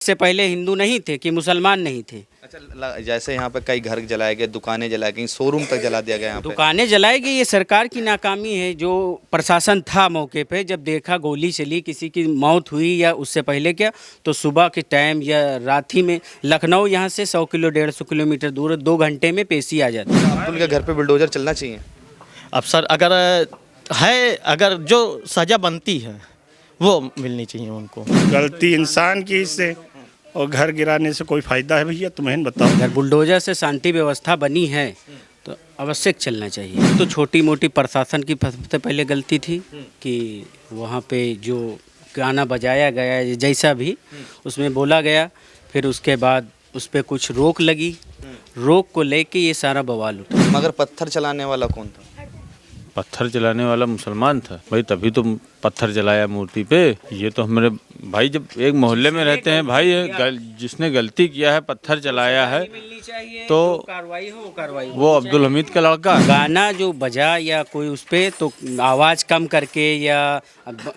इससे पहले हिंदू नहीं थे कि मुसलमान नहीं थे। अच्छा, जैसे यहाँ पे कई घर जलाए गए, दुकानें जलाई गई, शोरूम तक जला दिया गया यहाँ पे। दुकानें जलाई गई, ये सरकार की नाकामी है। जो प्रशासन था मौके पे, जब देखा गोली चली, किसी की मौत हुई या उससे पहले क्या, तो सुबह के टाइम या रात ही में लखनऊ यहाँ से 100 किलो 150 किलोमीटर दूर 2 घंटे में पेशी आ जाती है। अब्दुल के घर पे बुलडोजर चलना चाहिए। अब सर अगर जो सज़ा बनती है वो मिलनी चाहिए उनको। गलती इंसान की इससे, और घर गिराने से कोई फ़ायदा है भैया? तुम्हें बताओ। अगर बुलडोजर से शांति व्यवस्था बनी है तो आवश्यक चलना चाहिए। तो छोटी मोटी प्रशासन की सबसे पहले गलती थी कि वहाँ पे जो गाना बजाया गया जैसा भी उसमें बोला गया, फिर उसके बाद उस पर कुछ रोक लगी, रोक को लेके ये सारा बवाल उठा। मगर पत्थर चलाने वाला कौन था? पत्थर जलाने वाला मुसलमान था भाई, तभी तो पत्थर जलाया मूर्ति पे। ये तो हमारे भाई जब एक मोहल्ले में रहते हैं भाई, जिसने गलती किया है, पत्थर जलाया है, तो कार्रवाई हो, कार्रवाई वो अब्दुल हमीद का लड़का। गाना जो बजा या कोई उस पे तो आवाज़ कम करके या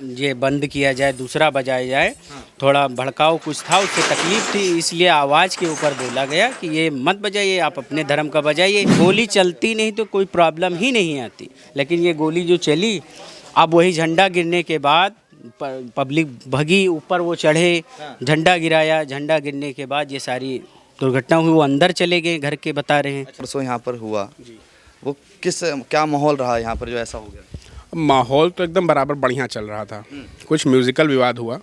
ये बंद किया जाए, दूसरा बजाया जाए। थोड़ा भड़काऊ कुछ था, उससे तकलीफ थी, इसलिए आवाज़ के ऊपर बोला गया कि ये मत बजाइए, आप अपने धर्म का बजाइए। गोली चलती नहीं तो कोई प्रॉब्लम ही नहीं आती, लेकिन ये गोली जो चली, अब वही झंडा गिरने के बाद पब्लिक भगी, ऊपर वो चढ़े, झंडा गिराया, झंडा गिरने के बाद ये सारी दुर्घटना हुई। वो अंदर चले गए घर के, बता रहे हैं। परसों यहाँ पर हुआ, वो क्या माहौल रहा यहाँ पर जो ऐसा हो गया? माहौल तो एकदम बराबर बढ़िया चल रहा था। कुछ म्यूजिकल विवाद हुआ,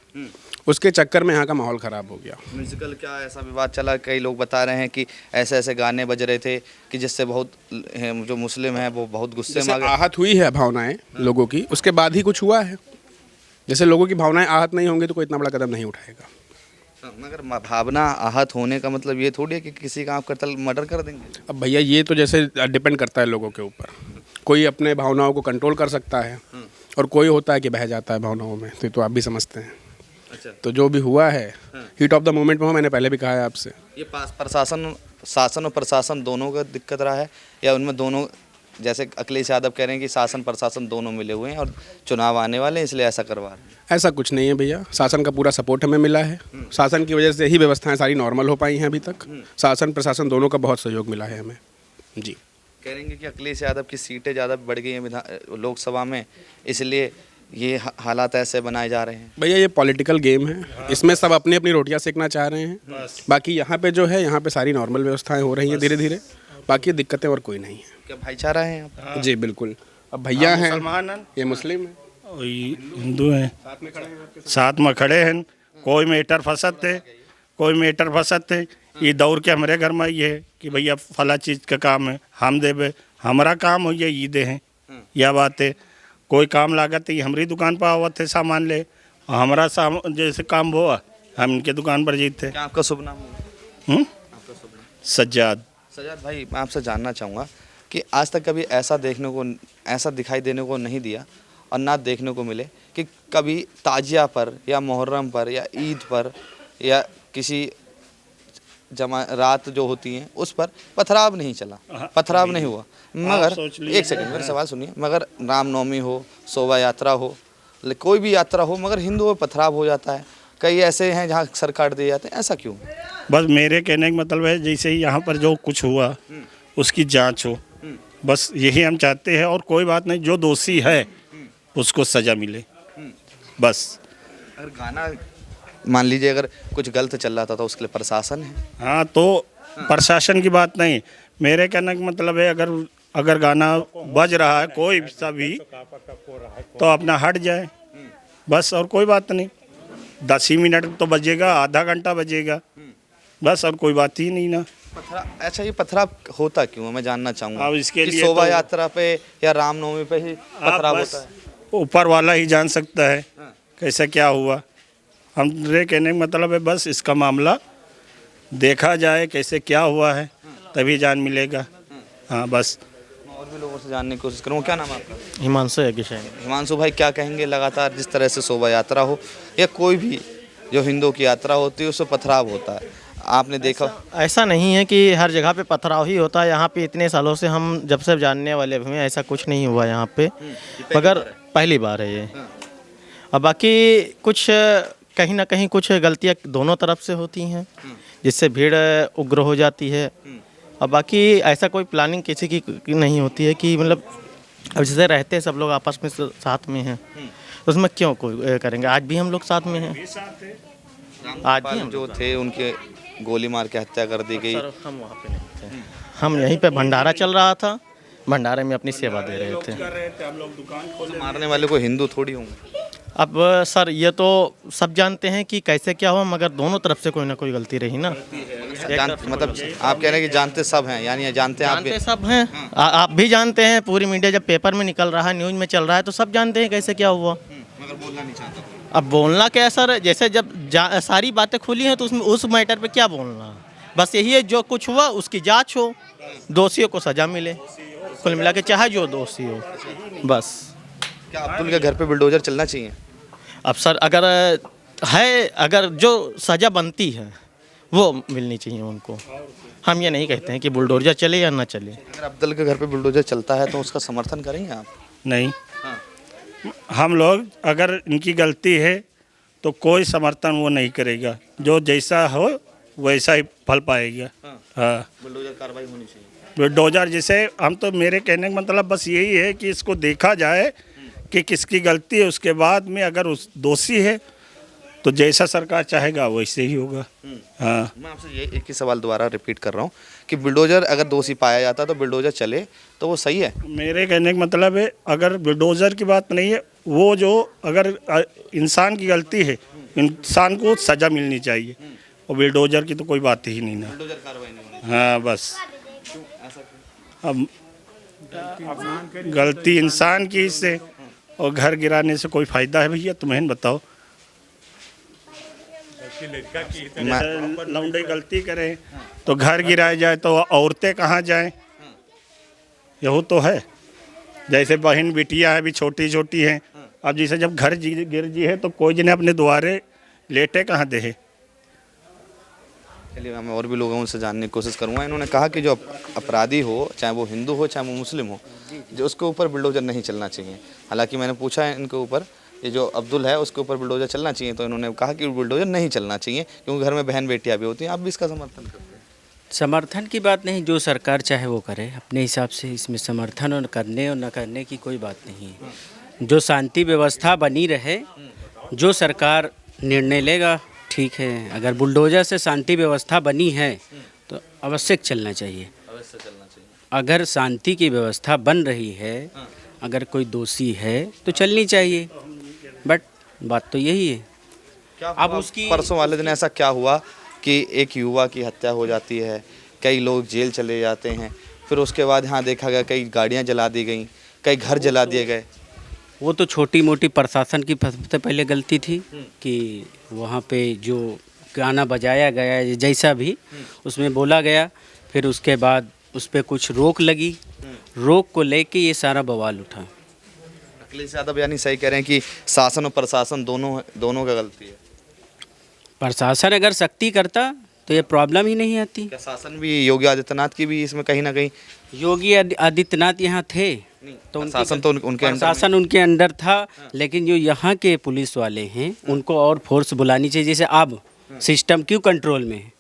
उसके चक्कर में यहाँ का माहौल ख़राब हो गया। म्यूजिकल क्या ऐसा विवाद चला? कई लोग बता रहे हैं कि ऐसे ऐसे गाने बज रहे थे कि जिससे बहुत जो मुस्लिम हैं वो बहुत गुस्से में आ गए। आहत हुई है भावनाएं लोगों की, उसके बाद ही कुछ हुआ है। जैसे लोगों की भावनाएं आहत नहीं होंगी तो कोई इतना बड़ा कदम नहीं उठाएगा। मगर भावना आहत होने का मतलब ये थोड़ी है कि किसी का आप कत्ल मर्डर कर देंगे। अब भैया ये तो जैसे डिपेंड करता है लोगों के ऊपर। कोई अपने भावनाओं को कंट्रोल कर सकता है और कोई होता है कि बह जाता है भावनाओं में, तो आप भी समझते हैं। अच्छा, तो जो भी हुआ है हीट ऑफ द मोमेंट में हो, मैंने पहले भी कहा है आपसे। ये शासन और प्रशासन दोनों का दिक्कत रहा है, या उनमें दोनों, जैसे अखिलेश यादव कह रहे हैं कि शासन प्रशासन दोनों मिले हुए हैं और चुनाव आने वाले हैं इसलिए ऐसा करवा रहे हैं? ऐसा कुछ नहीं है भैया, शासन का पूरा सपोर्ट हमें मिला है। शासन की वजह से ही व्यवस्थाएं सारी नॉर्मल हो पाई हैं अभी तक। शासन प्रशासन दोनों का बहुत सहयोग मिला है हमें जी। कह रहे हैं कि अखिलेश यादव की सीटें ज़्यादा बढ़ गई हैं लोकसभा में, इसलिए ये हालात ऐसे बनाए जा रहे हैं। भैया ये पॉलिटिकल गेम है, इसमें सब अपनी अपनी रोटियां सेकना चाह रहे हैं। बाकी यहाँ पे जो है, यहाँ पे सारी नॉर्मल व्यवस्थाएं हो रही हैं धीरे धीरे। बाकी दिक्कतें और कोई नहीं है। क्या भाईचारा है यहाँ पर? जी बिल्कुल। अब भैया हैं, मुसलमान हैं, ये मुस्लिम है, और ये हिंदू हैं, साथ में खड़े हैं। कोई मेटर फंसत थे, कोई मेटर फंसत थे। ये दौड़ के हमारे घर में ये है कि भैया फला चीज़ का काम है, हम देवे, हमारा काम हो, ये दे हैं। यह बात है। कोई काम लागत है, हमारी दुकान पर आवत थे सामान ले, और हमारा जैसे काम हुआ हम इनके दुकान पर जीते। क्या आपका शुभ नाम है? आपका शुभ नाम? सज्जाद। सज्जाद भाई, मैं आपसे जानना चाहूँगा कि आज तक कभी ऐसा दिखाई देने को नहीं दिया और ना देखने को मिले कि कभी ताजिया पर या मुहर्रम पर या ईद पर या किसी रात जो होती हैं उस पर पथराव नहीं चला, पथराव नहीं हुआ। मगर एक सेकंड, मेरा सवाल सुनिए। मगर रामनवमी हो, शोभा यात्रा हो, कोई भी यात्रा हो, मगर हिंदुओं में पथराव हो जाता है। कई ऐसे हैं जहाँ सर काट दिए जाते हैं, ऐसा क्यों? बस मेरे कहने का मतलब है, जैसे ही यहाँ पर जो कुछ हुआ उसकी जांच हो, बस यही हम चाहते हैं। और कोई बात नहीं, जो दोषी है उसको सज़ा मिले, बस। अगर गाना मान लीजिए अगर कुछ गलत चल रहा था तो उसके लिए प्रशासन है। हाँ, तो प्रशासन की बात नहीं, मेरे कहने का मतलब है, अगर गाना बज रहा है कोई सा भी, तो अपना हट जाए बस, और कोई बात नहीं। 10 ही मिनट तो बजेगा, आधा घंटा बजेगा, बस, और कोई बात ही नहीं ना। अच्छा, ये पथराव होता क्यों है, मैं जानना चाहूँगा। अब इसके लिए शोभा तो यात्रा पे या रामनवमी पे ही पथराव बस होता है? ऊपर वाला ही जान सकता है कैसे क्या हुआ। हमरे कहने का मतलब है, बस इसका मामला देखा जाए कैसे क्या हुआ है, तभी जान मिलेगा। हाँ, बस। और भी लोगों से जानने की कोशिश करूँ। क्या नाम है आपका? हिमांशु है किशन। हिमांशु भाई, क्या कहेंगे? लगातार जिस तरह से शोभा यात्रा हो या कोई भी जो हिंदुओं की यात्रा होती है उससे पथराव होता है, आपने देखा? ऐसा नहीं है कि हर जगह पे पथराव ही होता है। यहाँ पे इतने सालों से हम जब से जानने वाले हुए हैं, ऐसा कुछ नहीं हुआ यहाँ पे, मगर पहली बार है ये। अब बाकी कुछ कहीं ना कहीं कुछ गलतियाँ दोनों तरफ से होती हैं, जिससे भीड़ उग्र हो जाती है। और बाकी ऐसा कोई प्लानिंग किसी की नहीं होती है कि मतलब अब जैसे रहते हैं सब लोग आपस में साथ में हैं, तो उसमें क्यों कोई करेंगे। आज भी हम लोग साथ में हैं, आज भी हम जो थे उनके गोली मार के हत्या कर दी गई। सर हम वहाँ पे नहीं थे, हम यहीं पे भंडारा चल रहा था, भंडारे में अपनी सेवा दे रहे थे। मारने वाले को हिंदू थोड़ी होंगे। अब सर ये तो सब जानते हैं कि कैसे क्या हुआ, मगर दोनों तरफ से कोई ना कोई गलती रही ना। मतलब आप कह रहे हैं कि जानते सब हैं, यानी जानते हैं आप भी। जानते सब हैं, आप भी जानते हैं, पूरी मीडिया जब पेपर में निकल रहा है, न्यूज़ में चल रहा है, तो सब जानते हैं कैसे क्या हुआ। मगर बोलना नहीं चाहता। अब बोलना क्या है सर, जैसे जब सारी बातें खुली हैं तो उसमें उस मैटर पे क्या बोलना। बस यही है, जो कुछ हुआ उसकी जांच हो, दोषियों को सजा मिले, कुल मिला के चाहे जो दोषी हो बस। क्या अब्दुल के घर पे बुलडोजर चलना चाहिए? अब सर अगर जो सज़ा बनती है वो मिलनी चाहिए उनको। हम ये नहीं कहते हैं कि बुलडोजर चले या ना चले। अगर अब्दुल के घर पे बुलडोजर चलता है तो उसका समर्थन करेंगे आप? नहीं, हम लोग अगर इनकी गलती है तो कोई समर्थन वो नहीं करेगा, जो जैसा हो वैसा ही फल पाएगा। हाँ, बुलडोजर कार्रवाई होनी चाहिए। बुलडोजर जिसे हम तो, मेरे कहने का मतलब बस यही है कि इसको देखा जाए कि किसकी गलती है, उसके बाद में अगर उस दोषी है तो जैसा सरकार चाहेगा वैसे ही होगा। हाँ, मैं आपसे ये एक ही सवाल दोबारा रिपीट कर रहा हूँ कि बुलडोजर अगर दोषी पाया जाता तो बुलडोजर चले तो वो सही है? मेरे कहने का मतलब है अगर बुलडोज़र की बात नहीं है, वो जो अगर इंसान की गलती है, इंसान को सज़ा मिलनी चाहिए, और बुलडोज़र की तो कोई बात ही नहीं ना। बुलडोजर कार्रवाई नहीं होनी। हाँ बस, अब गलती इंसान की इससे, और घर गिराने से कोई फ़ायदा है भैया? तुम्हें बताओ। लौंडे गलती करें तो घर गिराया जाए तो औरतें कहाँ जाएं? यही तो है। जैसे बहन बिटिया है भी छोटी छोटी हैं, अब जैसे जब घर गिर जी है तो कोई जिन्हें अपने द्वारे लेटे कहाँ दे। चलिए, मैं और भी लोगों से जानने की कोशिश करूँगा। इन्होंने कहा कि जो अपराधी हो, चाहे वो हिंदू हो चाहे वो मुस्लिम हो, जो उसके ऊपर बुलडोजर नहीं चलना चाहिए। हालांकि मैंने पूछा है इनके ऊपर, ये जो अब्दुल है उसके ऊपर बुलडोजर चलना चाहिए, तो इन्होंने कहा कि बुलडोजर नहीं चलना चाहिए क्योंकि घर में बहन बेटियाँ भी होती हैं। आप भी इसका समर्थन करते हैं? समर्थन की बात नहीं, जो सरकार चाहे वो करे अपने हिसाब से, इसमें समर्थन और करने और न करने की कोई बात नहीं है। जो शांति व्यवस्था बनी रहे, जो सरकार निर्णय लेगा ठीक है। अगर बुलडोजर से शांति व्यवस्था बनी है तो आवश्यक चलना चाहिए। अवश्य चलना चाहिए। अगर शांति की व्यवस्था बन रही है, अगर कोई दोषी है तो चलनी चाहिए, बट बात तो यही है। क्या अब हुआ? उसकी परसों वाले दिन ऐसा क्या हुआ कि एक युवा की हत्या हो जाती है, कई लोग जेल चले जाते हैं, फिर उसके बाद यहाँ देखा गया कई गाड़ियाँ जला दी गई, कई घर जला दिए गए। वो तो छोटी मोटी प्रशासन की सबसे पहले गलती थी कि वहाँ पे जो गाना बजाया गया जैसा भी उसमें बोला गया, फिर उसके बाद उस पर कुछ रोक लगी, रोक को लेके ये सारा बवाल उठा। अखिलेश यादव यानी सही कह रहे हैं कि शासन और प्रशासन दोनों का गलती है। प्रशासन अगर सख्ती करता तो ये प्रॉब्लम ही नहीं आती। क्या शासन भी, योगी आदित्यनाथ की भी इसमें कहीं ना कहीं? योगी आदित्यनाथ यहाँ थे तो शासन तो उनके अंडर में। प्रशासन उनके अंडर था, लेकिन जो यहाँ के पुलिस वाले हैं उनको और फोर्स बुलानी चाहिए। जैसे अब सिस्टम क्यों कंट्रोल में है?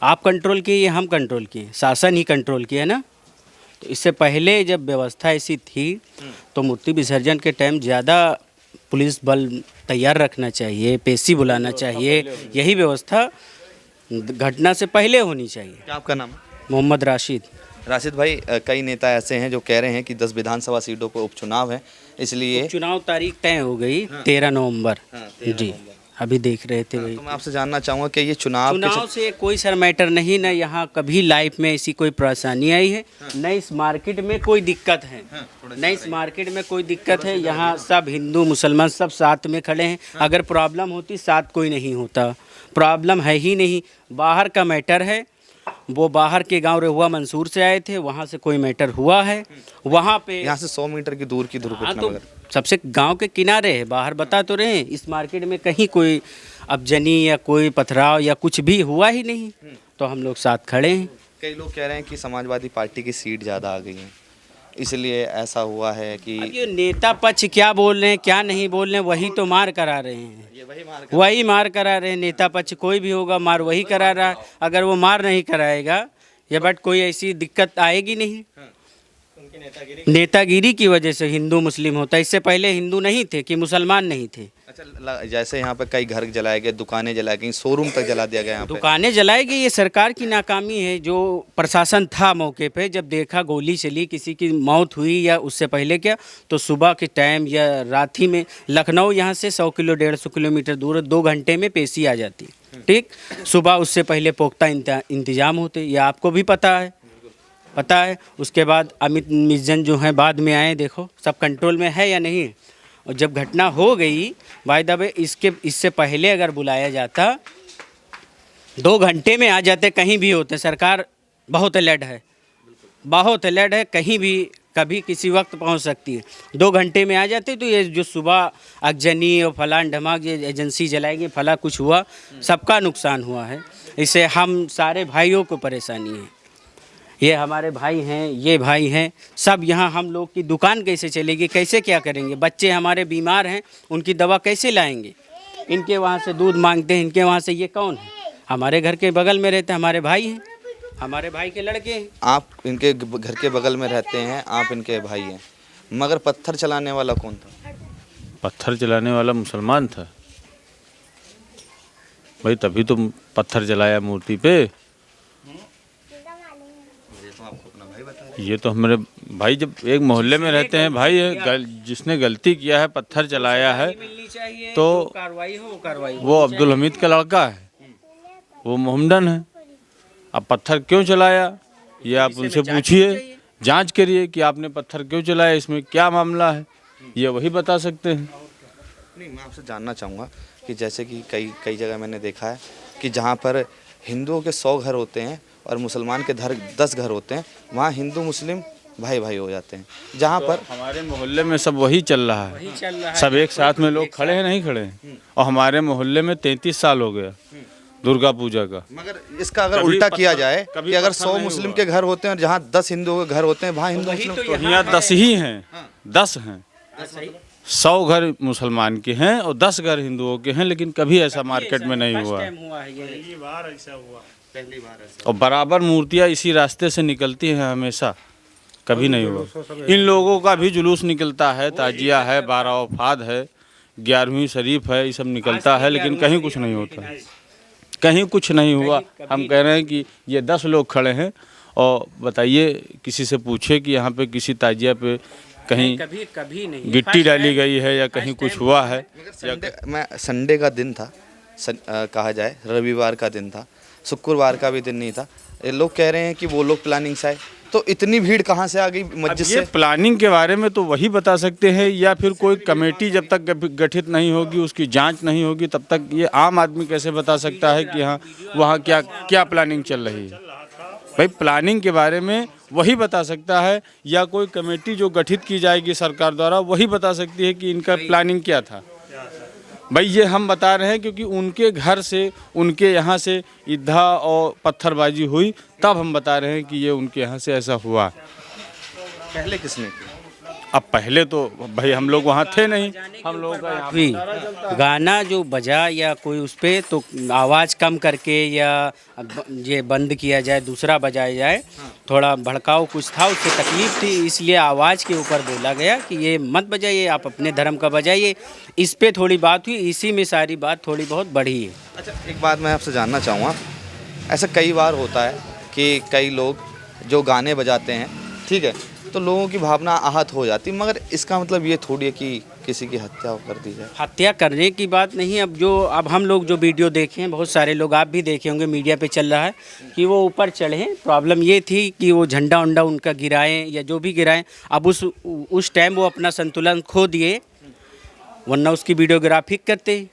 आप कंट्रोल किए, हम कंट्रोल किए, शासन ही कंट्रोल किया ना। तो इससे पहले जब व्यवस्था ऐसी थी तो मूर्ति विसर्जन के टाइम ज़्यादा पुलिस बल तैयार रखना चाहिए, पेशी बुलाना चाहिए। यही व्यवस्था घटना से पहले होनी चाहिए। क्या आपका नाम? मोहम्मद राशिद। राशिद भाई, कई नेता ऐसे हैं जो कह रहे हैं कि 10 विधानसभा सीटों पर उपचुनाव है, इसलिए चुनाव तारीख तय हो गई 13 नवंबर। जी, अभी देख रहे थे वही। तो मैं आपसे जानना चाहूँगा कि ये चुनाव से कोई सर मैटर नहीं, ना यहाँ कभी लाइफ में ऐसी कोई परेशानी आई है, न इस मार्केट में कोई दिक्कत है, न इस मार्केट में कोई दिक्कत है। यहाँ सब हिंदू मुसलमान सब साथ में खड़े हैं। अगर प्रॉब्लम होती साथ कोई नहीं होता, प्रॉब्लम है ही नहीं। बाहर का मैटर है, वो बाहर के गांव रेहुआ मंसूर से आए थे, वहाँ से कोई मैटर हुआ है, वहाँ पे यहाँ से 100 मीटर की दूर की दुर्घटना तो वगैरह। सबसे गांव के किनारे है, बाहर बता तो रहे हैं। इस मार्केट में कहीं कोई अबजनी या कोई पथराव या कुछ भी हुआ ही नहीं, तो हम लोग साथ खड़े हैं। कई लोग कह रहे हैं कि समाजवादी पार्टी की सीट ज़्यादा आ गई है, इसलिए ऐसा हुआ है कि अब ये नेता पक्ष क्या बोल रहे हैं क्या नहीं बोल रहे हैं वही तो मार करा रहे हैं, वही मार करा रहे हैं। नेता पक्ष कोई भी होगा मार वही करा रहा है। अगर वो मार नहीं कराएगा या बट कोई ऐसी दिक्कत आएगी नहीं। नेतागिरी की वजह से हिंदू मुस्लिम होता है। इससे पहले हिंदू नहीं थे कि मुसलमान नहीं थे। अच्छा, जैसे यहाँ पे कई घर जलाए गए, दुकानें जलाए गई, शोरूम तक जला दिया गया यहाँ पे। दुकानें जलाई गई, ये सरकार की नाकामी है। जो प्रशासन था मौके पे, जब देखा गोली चली, किसी की मौत हुई या उससे पहले क्या, तो सुबह के टाइम या रात ही में लखनऊ यहाँ से 100 किलो 150 किलोमीटर दूर, 2 घंटे में पेशी आ जाती। ठीक, सुबह उससे पहले पुख्ता इंतजाम होते, ये आपको भी पता है। उसके बाद अमित मिर्जन जो है बाद में आए, देखो सब कंट्रोल में है या नहीं। और जब घटना हो गई, बाय द वे इससे पहले अगर बुलाया जाता 2 घंटे में आ जाते, कहीं भी होते। सरकार बहुत अलर्ट है, कहीं भी कभी किसी वक्त पहुंच सकती है। 2 घंटे में आ जाते तो ये जो सुबह अगजनी और फलान ढमाक ये एजेंसी जलाएंगे, फला कुछ हुआ, सबका नुकसान हुआ है। इससे हम सारे भाइयों को परेशानी है। ये हमारे भाई हैं, ये भाई हैं, सब यहाँ हम लोग की दुकान कैसे चलेगी, कैसे क्या करेंगे। बच्चे हमारे बीमार हैं, उनकी दवा कैसे लाएंगे। इनके वहाँ से दूध मांगते हैं, इनके वहाँ से। ये कौन है? हमारे घर के बगल में रहते हैं, हमारे भाई हैं, हमारे भाई के लड़के हैं। आप इनके घर के बगल में रहते हैं, आप इनके भाई हैं, मगर पत्थर चलाने वाला कौन था? पत्थर चलाने वाला मुसलमान था भाई, तभी तो पत्थर जलाया मूर्ति पे। ये तो हमारे भाई, जब एक मोहल्ले में रहते हैं भाई, जिसने गलती किया है, पत्थर जलाया है, तो कार्रवाई वो अब्दुल हमीद का लड़का है, वो मोहम्मदन है। अब पत्थर क्यों चलाया ये आप उनसे पूछिए, जांच करिए कि आपने पत्थर क्यों चलाया, इसमें क्या मामला है, ये वही बता सकते हैं। नहीं, मैं आपसे जानना चाहूँगा कि जैसे कि कई जगह मैंने देखा है कि जहाँ पर हिंदुओं के 100 घर होते हैं और मुसलमान के 10 घर होते हैं, वहाँ हिंदू मुस्लिम भाई भाई हो जाते हैं। जहाँ पर हमारे मोहल्ले में सब वही चल रहा है, सब एक साथ में लोग खड़े हैं, नहीं खड़े हैं। और हमारे मोहल्ले में 33 साल हो गया दुर्गा पूजा का। मगर इसका अगर उल्टा किया जाए कि अगर 100 मुस्लिम के घर होते हैं और जहाँ 10 हिंदुओं के घर होते हैं, वहाँ हिंदू मुस्लिम तो यहाँ 10 ही हैं, 10 हैं। 100 घर मुसलमान के हैं और 10 घर हिंदुओं के हैं, लेकिन कभी ऐसा मार्केट में नहीं हुआ। और बराबर मूर्तियाँ इसी रास्ते से निकलती हैं हमेशा, कभी नहीं हुआ। इन लोगों का भी जुलूस निकलता है, ताजिया है, 12 वफात है, 11वीं शरीफ है, ये सब निकलता है, लेकिन कहीं कुछ नहीं होता, कहीं कुछ नहीं हुआ। हम कह रहे हैं कि ये 10 लोग खड़े हैं, और बताइए किसी से पूछे कि यहाँ पे किसी ताजिया पे कहीं कभी नहीं गिट्टी डाली गई है या कहीं कुछ हुआ है। संडे का दिन था, कहा जाए रविवार का दिन था, शुक्रवार का भी दिन नहीं था। ये लोग कह रहे हैं कि वो लोग प्लानिंग से आए, तो इतनी भीड़ कहाँ से आ गई मस्जिद से? प्लानिंग के बारे में तो वही बता सकते हैं, या फिर कोई कमेटी जब तक गठित नहीं होगी, उसकी जांच नहीं होगी, तब तक ये आम आदमी कैसे बता सकता है कि हाँ वहाँ क्या क्या प्लानिंग चल रही है। भाई प्लानिंग के बारे में वही बता सकता है, या कोई कमेटी जो गठित की जाएगी सरकार द्वारा, वही बता सकती है कि इनका प्लानिंग क्या था। भाई ये हम बता रहे हैं क्योंकि उनके घर से, उनके यहाँ से ईधा और पत्थरबाजी हुई, तब हम बता रहे हैं कि ये उनके यहाँ से ऐसा हुआ। पहले किसने किया? अब पहले तो भाई हम लोग वहाँ थे नहीं, हम लोग का यहाँ भी गाना जो बजा या कोई उस पर तो आवाज़ कम करके या ये बंद किया जाए, दूसरा बजाया जाए। थोड़ा भड़काऊ कुछ था, उससे तकलीफ थी, इसलिए आवाज़ के ऊपर बोला गया कि ये मत बजाइए, आप अपने धर्म का बजाइए। इस पे थोड़ी बात हुई, इसी में सारी बात थोड़ी बहुत बढ़ी है। अच्छा, एक बात मैं आपसे जानना चाहूँगा, ऐसा कई बार होता है कि कई लोग जो गाने बजाते हैं, ठीक है, तो लोगों की भावना आहत हो जाती, मगर इसका मतलब ये थोड़ी है कि किसी की हत्या कर दी जाए। हत्या करने की बात नहीं। अब हम लोग जो वीडियो देखे हैं, बहुत सारे लोग आप भी देखे होंगे, मीडिया पे चल रहा है कि वो ऊपर चढ़े। प्रॉब्लम ये थी कि वो झंडा उंडा उनका गिराएं या जो भी गिराएं, अब उस टाइम वो अपना संतुलन खो दिए, वरना उसकी वीडियोग्राफी करते।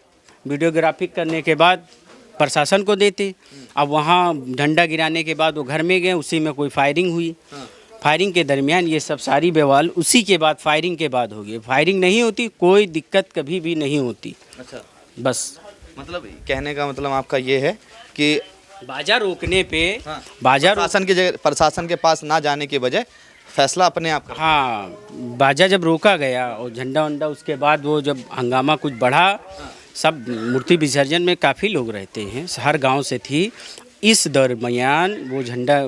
वीडियोग्राफी करने के बाद प्रशासन को देते। अब वहाँ झंडा गिराने के बाद वो घर में गए, उसी में कोई फायरिंग हुई। फायरिंग के दरमियान ये सब सारी बवाल उसी के बाद, फायरिंग के बाद हो गई। फायरिंग नहीं होती, कोई दिक्कत कभी भी नहीं होती। अच्छा, बस मतलब कहने का मतलब आपका ये है कि बाजा रोकने पे हाँ, बाजा प्रशासन की जगह, प्रशासन के पास ना जाने के बजाय फैसला अपने आप का। हाँ, बाजा जब रोका गया और झंडा वंडा, उसके बाद वो जब हंगामा कुछ बढ़ा, सब मूर्ति विसर्जन में काफ़ी लोग रहते हैं, हर गांव से थी। इस दरमियान वो झंडा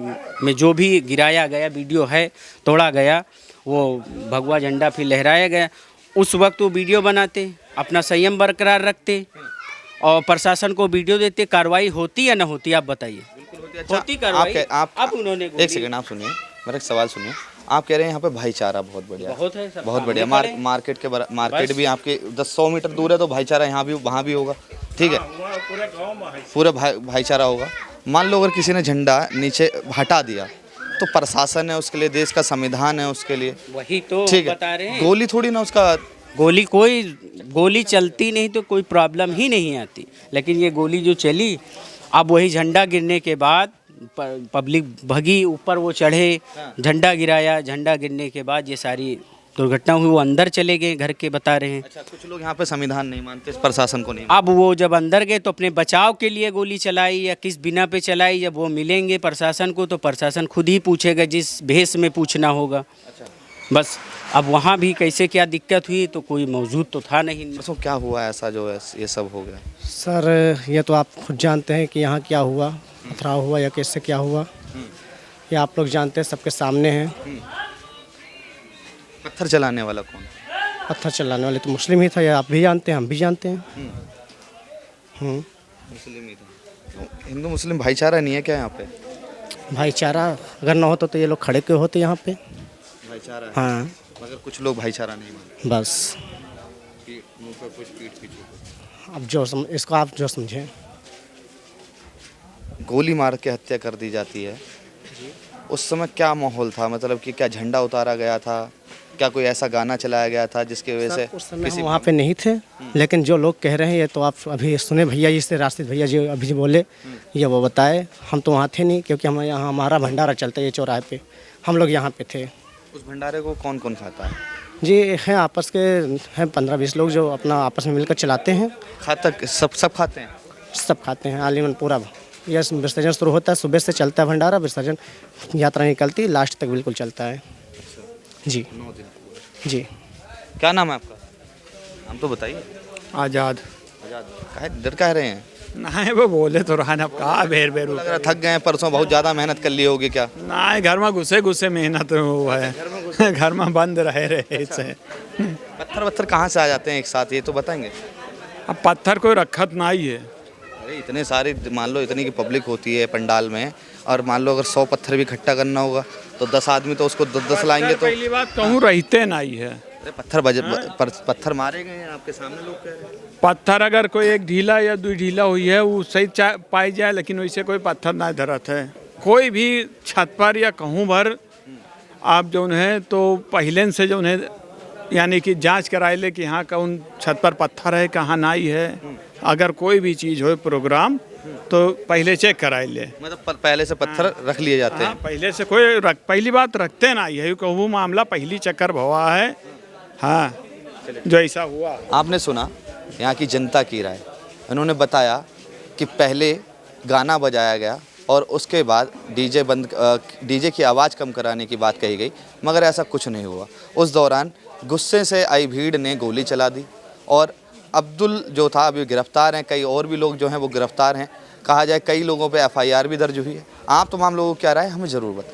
में जो भी गिराया गया, वीडियो है, तोड़ा गया, वो भगवा झंडा फिर लहराया गया। उस वक्त वो वीडियो बनाते, अपना संयम बरकरार रखते और प्रशासन को वीडियो देते। कार्रवाई होती या ना होती, आप बताइए। होती कार्रवाई। अब उन्होंने एक सेकंड आप सुनिए, मेरा एक सवाल सुनिए। आप कह रहे हैं यहाँ पे भाईचारा बहुत बढ़िया, बहुत है सब, बहुत बढ़िया। मार्केट भी आपके 10-100 मीटर दूर है, तो भाईचारा यहाँ भी वहाँ भी होगा, ठीक है, पूरा भाईचारा होगा। मान लो अगर किसी ने झंडा नीचे हटा दिया तो प्रशासन है उसके लिए, देश का संविधान है उसके लिए, वही तो ठीक है, बता रहे हैं। गोली थोड़ी ना उसका, गोली चलती नहीं तो कोई प्रॉब्लम ही नहीं आती, लेकिन ये गोली जो चली, अब वही झंडा गिरने के बाद पब्लिक भगी, ऊपर वो चढ़े, झंडा गिराया, झंडा गिरने के बाद ये सारी दुर्घटना हुई। वो अंदर चले गए घर के, बता रहे हैं। अच्छा, कुछ लोग यहाँ पे संविधान नहीं मानते, प्रशासन को नहीं अब वो जब अंदर गए तो अपने बचाव के लिए गोली चलाई या किस बिना पे चलाई, जब वो मिलेंगे प्रशासन को तो प्रशासन खुद ही पूछेगा, जिस भेष में पूछना होगा। बस अब वहाँ भी कैसे क्या दिक्कत हुई तो कोई मौजूद तो था नहीं। परसों क्या हुआ ऐसा जो है ये सब हो गया? सर ये तो आप खुद जानते हैं कि यहाँ क्या हुआ, पथराव हुआ या कैसे क्या हुआ, ये आप लोग जानते हैं, सबके सामने हैं। पत्थर चलाने वाला कौन? पत्थर चलाने वाले तो मुस्लिम ही था, या आप भी जानते हैं, हम भी जानते हैं। मुस्लिम ही था। हिंदू मुस्लिम भाईचारा नहीं है क्या यहाँ पे? भाईचारा अगर ना होता तो ये लोग खड़े क्यों होते यहाँ पे? भाईचारा है, हाँ, मगर कुछ लोग भाईचारा नहीं मानते। बस मुंह पे कुछ पीठ पीछे। अब इसको आप जो समझें। गोली मार के हत्या कर दी जाती है, उस समय क्या माहौल था? मतलब कि क्या झंडा उतारा गया था, क्या कोई ऐसा गाना चलाया गया था जिसकी वजह से? उस समय हम वहाँ पे नहीं थे, लेकिन जो लोग कह रहे हैं ये तो आप अभी सुने भैया जी से, राशिद भैया जी अभी जी बोले, ये वो बताए। हम तो वहाँ थे नहीं, क्योंकि हम यहाँ, हमारा भंडारा चलता है ये चौराहे पे, हम लोग यहाँ पे थे। उस भंडारे को कौन कौन खाता है? जी हैं, आपस के हैं 15-20 लोग जो अपना आपस में मिलकर चलाते हैं। खाता सब खाते हैं? सब खाते हैं आलिमन पूरा। यह विसर्जन शुरू होता है, सुबह से चलता है भंडारा, विसर्जन यात्रा निकलती लास्ट तक बिल्कुल चलता है। जी 9 दिन। जी। क्या नाम है आपका? नाम तो बताइए। आज़ाद। आज़ाद। डर कह रहे हैं? नहीं वो बोले तो रहा ना, कहा बेर लग रहा थक गए हैं, परसों बहुत ज़्यादा मेहनत कर ली होगी क्या? नहीं, घर में घुसे मेहनत वो है, घर में बंद रहे इससे। पत्थर कहाँ से आ जाते हैं एक साथ, ये तो बताएंगे? अब पत्थर कोई रखत नहीं है। अरे इतने सारे, मान लो इतनी की पब्लिक होती है पंडाल में, और मान लो अगर 100 पत्थर भी इकट्ठा करना होगा तो 10 आदमी तो उसको 10 लाएंगे तो। पहली बात कहूँ रहते नहीं है। अरे पत्थर मारे गए हैं आपके सामने, लोग कह रहे हैं। पत्थर अगर कोई एक ढीला या 2 ढीला हुई है वो सही पाई जाए, लेकिन वैसे कोई पत्थर नहीं धरत है। कोई भी छत पर या कहूँ भर आप जो है तो पहले से जो है यानी कि जांच कराए ले कि हाँ कौन छत पर पत्थर है, कहाँ नहीं है। अगर कोई भी चीज़ हो प्रोग्राम तो पहले चेक कराए ले, मतलब पहले से पत्थर रख लिए जाते हैं। पहले से कोई पहली बात रखते ना, यही कहूँ मामला पहली चक्कर भवा है। हाँ, जो ऐसा हुआ। आपने सुना यहाँ की जनता की राय, उन्होंने बताया कि पहले गाना बजाया गया और उसके बाद डीजे की आवाज़ कम कराने की बात कही गई, मगर ऐसा कुछ नहीं हुआ। उस दौरान गुस्से से आई भीड़ ने गोली चला दी और अब्दुल जो था अभी गिरफ्तार हैं, कई और भी लोग जो हैं वो गिरफ्तार हैं। कहा जाए कई लोगों पे FIR भी दर्ज हुई है। आप तमाम लोगों को क्या राय हमें ज़रूर बताएं।